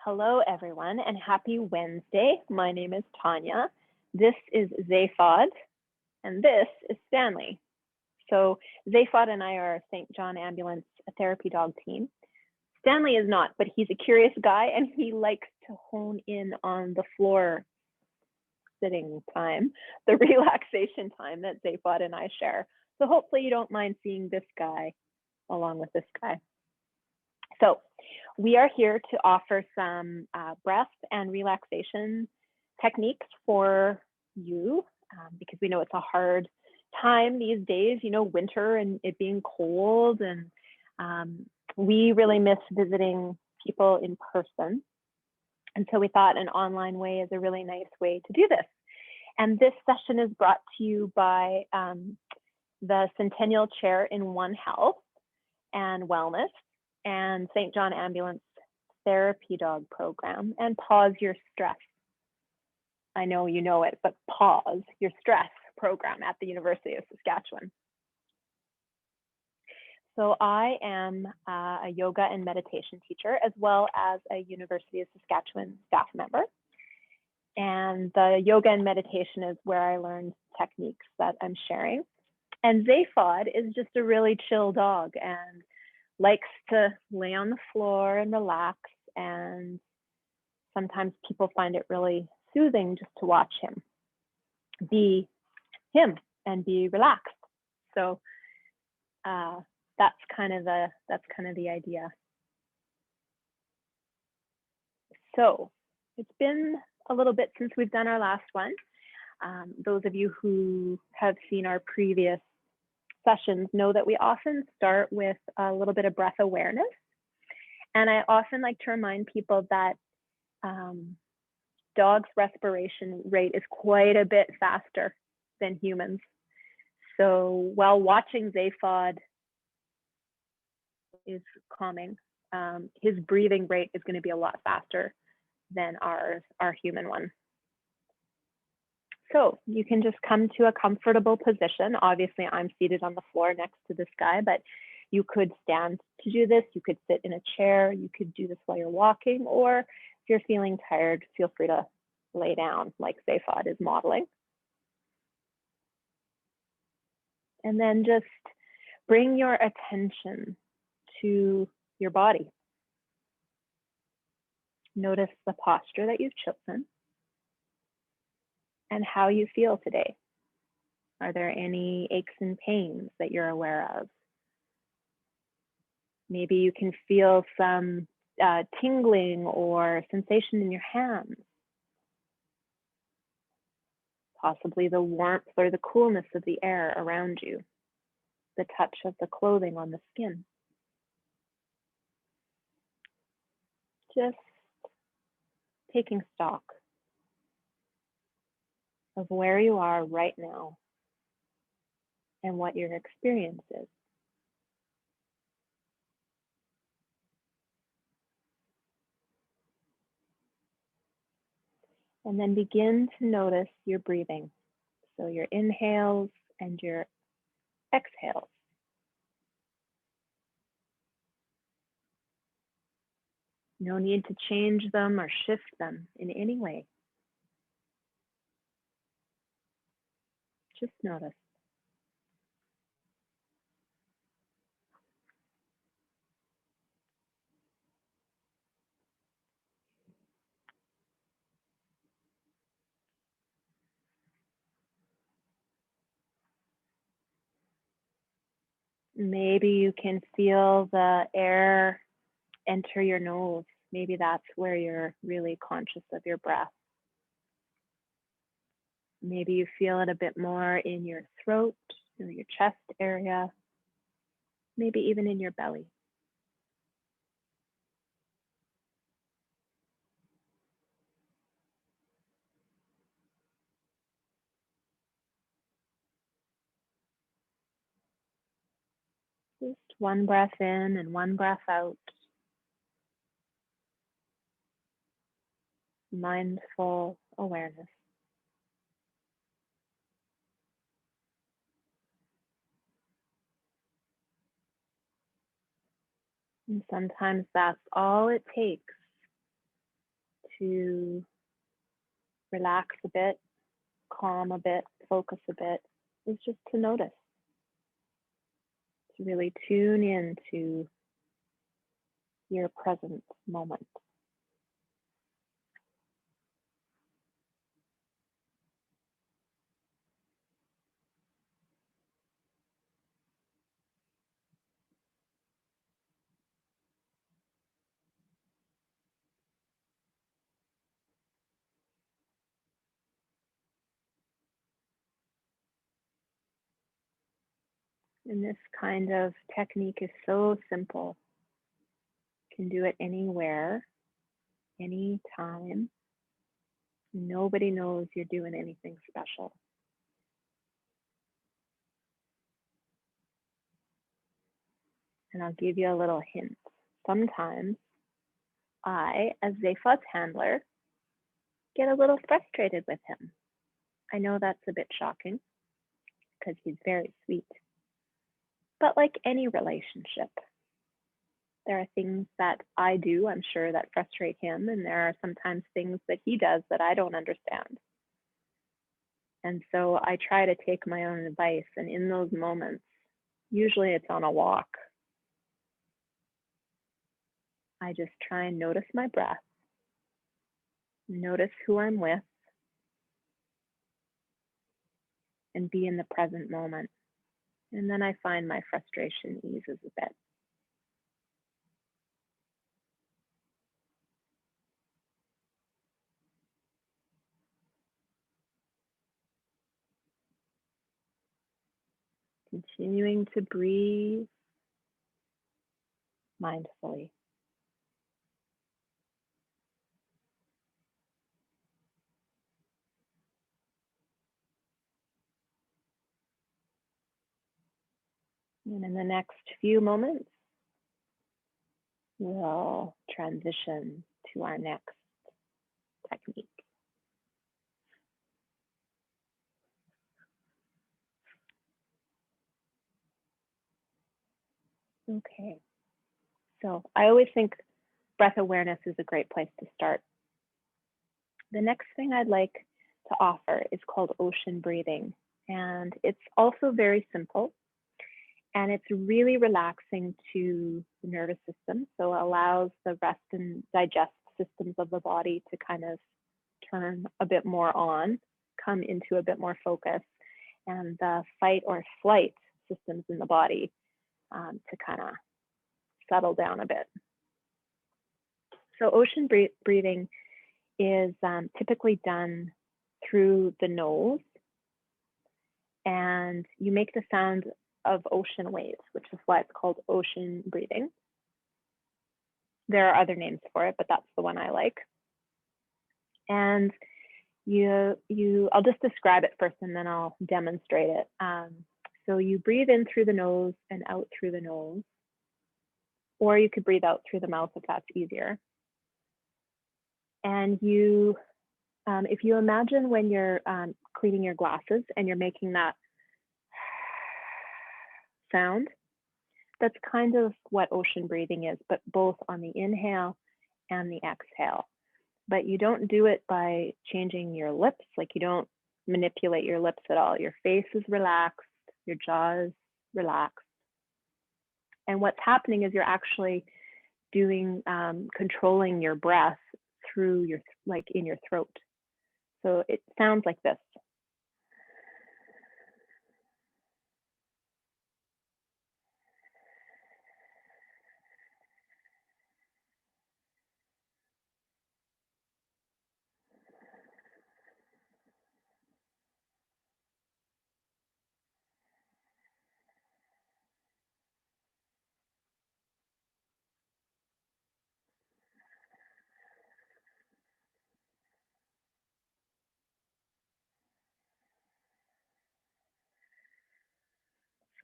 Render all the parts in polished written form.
Hello, everyone, and happy Wednesday. My name is Tonya. This is Zaphod, and this is Stanley. So Zaphod and I are St. John Ambulance therapy dog team. Stanley is not, but he's a curious guy, and he likes to hone in on the floor sitting time, the relaxation time that Zaphod and I share. So hopefully you don't mind seeing this guy along with this guy. So we are here to offer some breath and relaxation techniques for you because we know it's a hard time these days, winter and it being cold. And we really miss visiting people in person. And so we thought an online way is a really nice way to do this. And this session is brought to you by the Centennial Chair in One Health and Wellness and St. John Ambulance Therapy Dog Program, and Pause Your Stress. I know you know it, but Pause Your Stress program at the University of Saskatchewan. So I am a yoga and meditation teacher, as well as a University of Saskatchewan staff member. And the yoga and meditation is where I learned techniques that I'm sharing. And Zaphod is just a really chill dog and likes to lay on the floor and relax. And sometimes people find it really soothing just to watch him be him and be relaxed. So that's kind of the idea. So it's been a little bit since we've done our last one. Those of you who have seen our previous sessions know that we often start with a little bit of breath awareness. And I often like to remind people that dogs' respiration rate is quite a bit faster than humans. So while watching Zaphod is calming, his breathing rate is going to be a lot faster than our human one. So you can just come to a comfortable position. Obviously, I'm seated on the floor next to this guy, but you could stand to do this. You could sit in a chair. You could do this while you're walking, or if you're feeling tired, feel free to lay down like Zaphod is modeling. And then just bring your attention to your body. Notice the posture that you've chosen and how you feel today. Are there any aches and pains that you're aware of? Maybe you can feel some tingling or sensation in your hands. Possibly the warmth or the coolness of the air around you, the touch of the clothing on the skin. Just taking stock of where you are right now and what your experience is. And then begin to notice your breathing. So your inhales and your exhales. No need to change them or shift them in any way. Just notice. Maybe you can feel the air enter your nose. Maybe that's where you're really conscious of your breath. Maybe you feel it a bit more in your throat, or your chest area, maybe even in your belly. Just one breath in and one breath out. Mindful awareness. And sometimes that's all it takes to relax a bit, calm a bit, focus a bit, is just to notice, to really tune into your present moment. And this kind of technique is so simple. You can do it anywhere, anytime. Nobody knows you're doing anything special. And I'll give you a little hint. Sometimes I, as Zaphod's handler, get a little frustrated with him. I know that's a bit shocking because he's very sweet. But like any relationship, there are things that I do, I'm sure, that frustrate him, and there are sometimes things that he does that I don't understand. And so I try to take my own advice, and in those moments, usually it's on a walk, I just try and notice my breath, notice who I'm with, and be in the present moment. And then I find my frustration eases a bit. Continuing to breathe mindfully. And in the next few moments, we'll transition to our next technique. Okay, so I always think breath awareness is a great place to start. The next thing I'd like to offer is called ocean breathing, and it's also very simple, and it's really relaxing to the nervous system, so it allows the rest and digest systems of the body to kind of turn a bit more on, come into a bit more focus, and the fight or flight systems in the body to kind of settle down a bit. So ocean breathing is typically done through the nose, and you make the sound of ocean waves, which is why it's called ocean breathing. There are other names for it, but that's the one I like. And I'll just describe it first and then I'll demonstrate it. So you breathe in through the nose and out through the nose, or you could breathe out through the mouth if that's easier. And if you imagine when you're cleaning your glasses and you're making that sound, that's kind of what ocean breathing is, but both on the inhale and the exhale. But you don't do it by changing your lips, like you don't manipulate your lips at all. Your face is relaxed, your jaw is relaxed. And what's happening is you're actually doing, controlling your breath through like in your throat. So it sounds like this.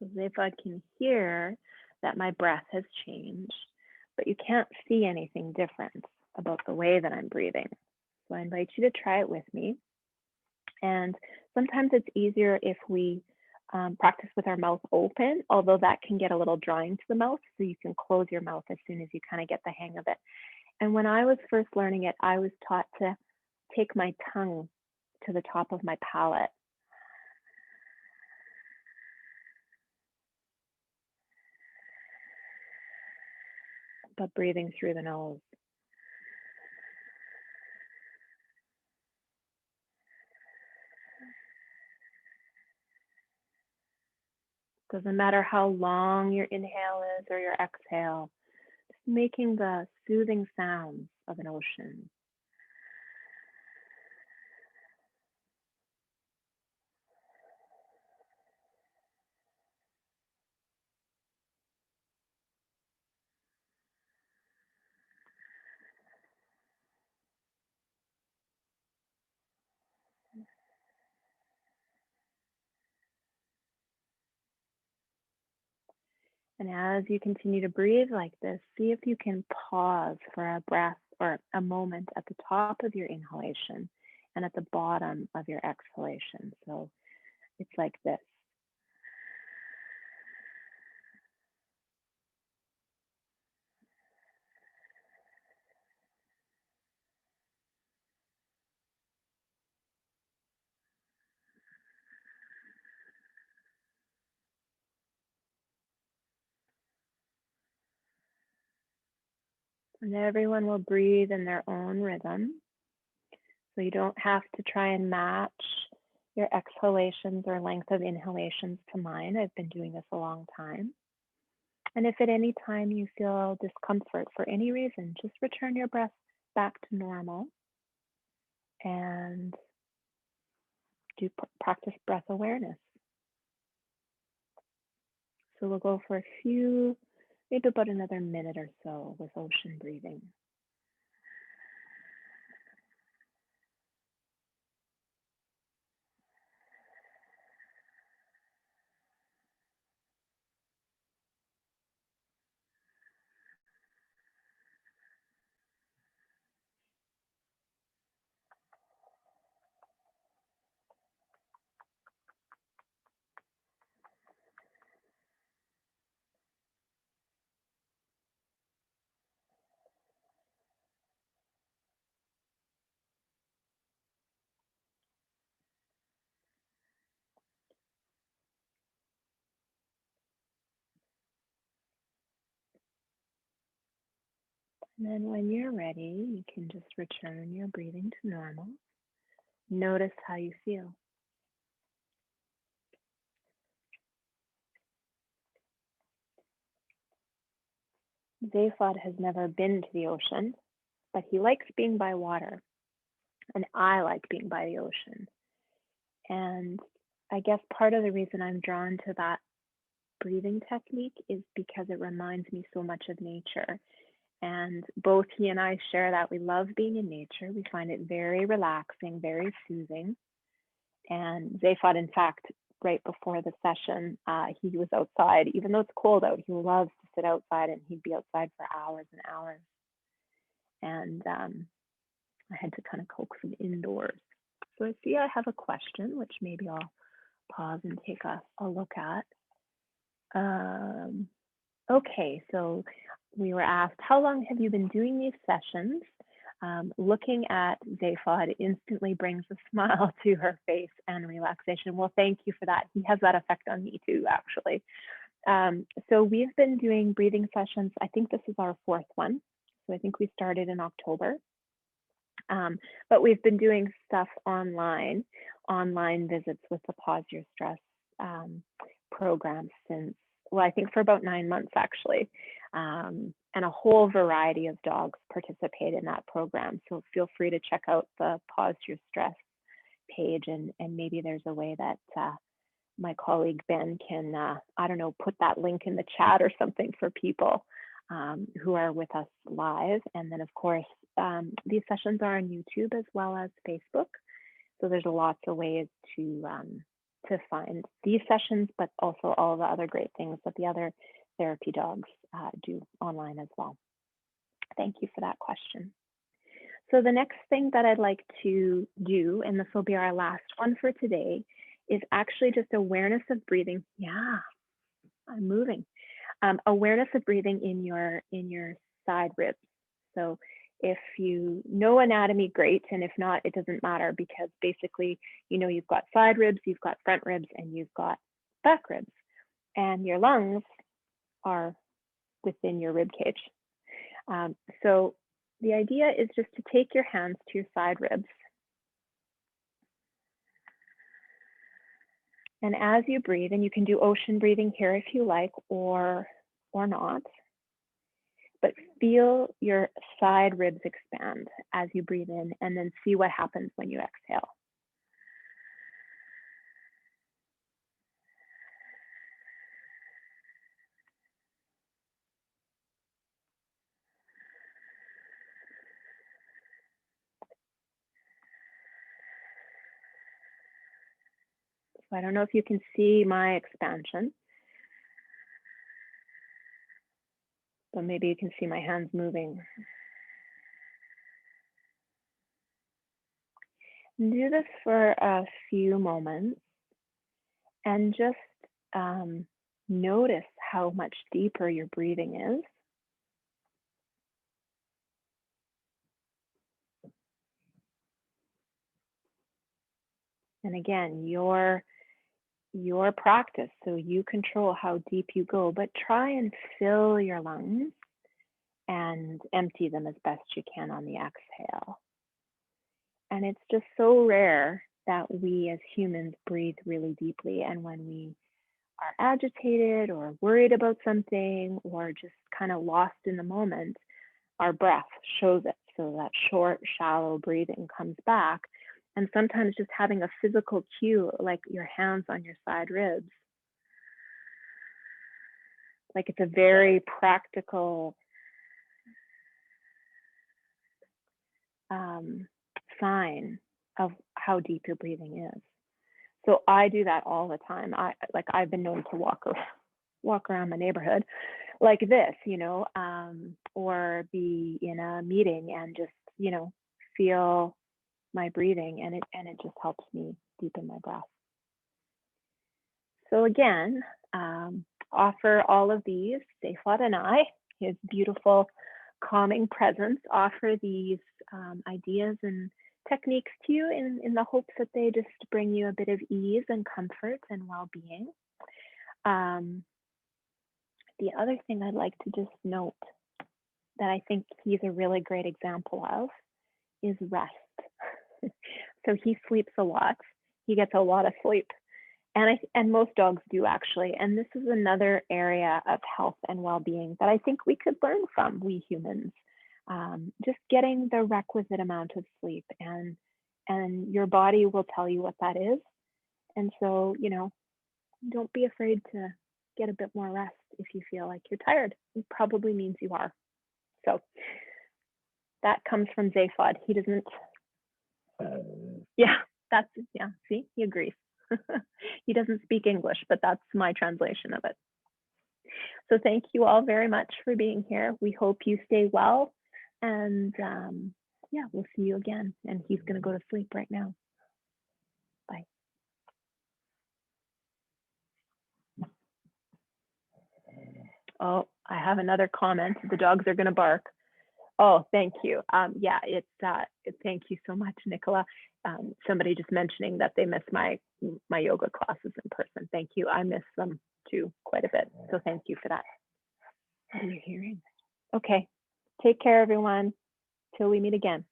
So Zaphod can hear that my breath has changed, but you can't see anything different about the way that I'm breathing. So I invite you to try it with me. And sometimes it's easier if we practice with our mouth open, although that can get a little drying to the mouth. So you can close your mouth as soon as you kind of get the hang of it. And when I was first learning it, I was taught to take my tongue to the top of my palate, but breathing through the nose. Doesn't matter how long your inhale is or your exhale, just making the soothing sounds of an ocean. And as you continue to breathe like this, see if you can pause for a breath or a moment at the top of your inhalation and at the bottom of your exhalation. So it's like this. And everyone will breathe in their own rhythm. So you don't have to try and match your exhalations or length of inhalations to mine. I've been doing this a long time. And if at any time you feel discomfort for any reason, just return your breath back to normal and practice breath awareness. So we'll go for a few, maybe about another minute or so with ocean breathing. And then when you're ready, you can just return your breathing to normal. Notice how you feel. Zaphod has never been to the ocean, but he likes being by water, and I like being by the ocean. And I guess part of the reason I'm drawn to that breathing technique is because it reminds me so much of nature. And both he and I share that we love being in nature. We find it very relaxing, very soothing. And Zaphod, in fact, right before the session, he was outside. Even though it's cold out, he loves to sit outside, and he'd be outside for hours and hours. And I had to kind of coax him indoors. So I see I have a question, which maybe I'll pause and take a look at. Okay, so we were asked, how long have you been doing these sessions? Looking at Zaphod instantly brings a smile to her face and relaxation. Well, thank you for that. He has that effect on me too, actually. So we've been doing breathing sessions. I think this is our fourth one. So I think we started in October. But we've been doing stuff online visits with the Pause Your Stress program since, well, I think for about 9 months actually. And a whole variety of dogs participate in that program. So feel free to check out the Pause Your Stress page, and maybe there's a way that my colleague Ben can, I don't know, put that link in the chat or something for people who are with us live. And then of course, these sessions are on YouTube as well as Facebook. So there's lots of ways to find these sessions, but also all the other great things that the other therapy dogs do online as well. Thank you for that question. So the next thing that I'd like to do, and this will be our last one for today, is actually just awareness of breathing. Yeah, I'm moving. Awareness of breathing in your side ribs. So If you know anatomy, great. And if not, it doesn't matter, because basically, you've got side ribs, you've got front ribs, and you've got back ribs. And your lungs are within your rib cage. So the idea is just to take your hands to your side ribs. And as you breathe, and you can do ocean breathing here if you like, or not, but feel your side ribs expand as you breathe in, and then see what happens when you exhale. So I don't know if you can see my expansion, but maybe you can see my hands moving. Do this for a few moments and just notice how much deeper your breathing is. And again, your practice, so you control how deep you go, but try and fill your lungs and empty them as best you can on the exhale. And it's just so rare that we as humans breathe really deeply. And when we are agitated or worried about something or just kind of lost in the moment, our breath shows it. So that short, shallow breathing comes back. And sometimes just having a physical cue, like your hands on your side ribs, like it's a very practical sign of how deep your breathing is. So I do that all the time. I've been known to walk around my neighborhood like this, or be in a meeting and just, feel my breathing, and it just helps me deepen my breath. So again, offer all of these, Zaphod and I, his beautiful calming presence, offer these ideas and techniques to you in the hopes that they just bring you a bit of ease and comfort and well-being. The other thing I'd like to just note that I think he's a really great example of is rest. So he sleeps a lot. He gets a lot of sleep. And most dogs do, actually. And this is another area of health and well-being that I think we could learn from, we humans. Just getting the requisite amount of sleep, and your body will tell you what that is. And so, don't be afraid to get a bit more rest if you feel like you're tired. It probably means you are. So that comes from Zaphod. He doesn't, see, he agrees. He doesn't speak English, but that's my translation of it. So thank you all very much for being here. We hope you stay well, and we'll see you again. And he's going to go to sleep right now. Bye. Oh, I have another comment. The dogs are going to bark. Oh, thank you. Thank you so much, Nicola. Somebody just mentioning that they miss my yoga classes in person. Thank you. I miss them too quite a bit. So thank you for that. What are you hearing? Okay. Take care, everyone. Till we meet again.